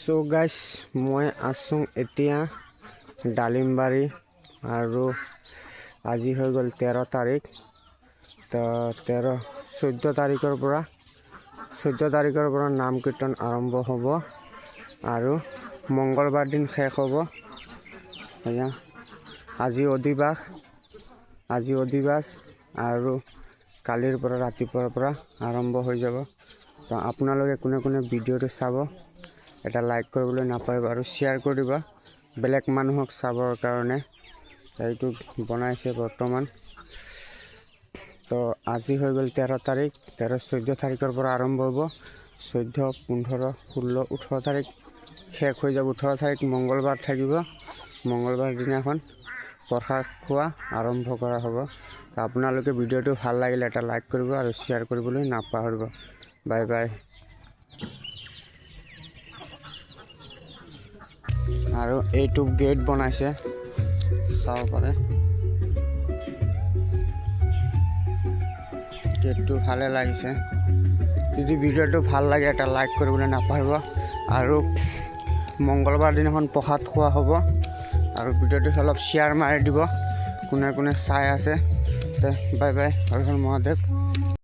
So guys মই আছোঁ এতিয়া ডালিমবাৰী আৰু আজি হৈ গ'ল 13 তাৰিখ তো 14 তাৰিখৰ পৰা নাম কীৰ্তন আৰম্ভ হ'ব আৰু মঙ্গলবাৰ দিন শেষ হ'ব। আজি অধিবাস আৰু কালিৰ পৰা ৰাতিপুৱাৰ পৰা আৰম্ভ হৈ যাব। তো আপোনালোকে কোনে ভিডিঅ'টো চাব এটা লাইক কৰিবলৈ নাপাহৰিব আৰু শ্বেয়াৰ কৰিব বেলেগ মানুহক চাবৰ কাৰণে। এইটো বনাইছে বৰ্তমান। তো আজি হৈ গ'ল 13 তাৰিখ 14 তাৰিখৰ পৰা আৰম্ভ হ'ব। 14, 15, 16, 18 তাৰিখ শেষ হৈ যাব। 18 তাৰিখ মঙ্গলবাৰ থাকিব। মঙ্গলবাৰ দিনাখন প্ৰসাদ খোৱা আৰম্ভ কৰা হ'ব। আপোনালোকে ভিডিঅ'টো ভাল লাগিলে এটা লাইক কৰিব আৰু শ্বেয়াৰ কৰিবলৈ নাপাহৰিব। Bye bye. আৰু এইটো গেট বনাইছে চাব পাৰে। গেটটো ভালে লাগিছে। যদি ভিডিঅ'টো ভাল লাগে এটা লাইক কৰিবলৈ নাপাহৰিব আৰু মঙ্গলবাৰ দিনাখন প্ৰসাদ খোৱা হ'ব আৰু ভিডিঅ'টো অলপ শ্বেয়াৰ মাৰি দিব কোনে চাই আছে। Bye bye. হৰ হৰ মহাদেৱ।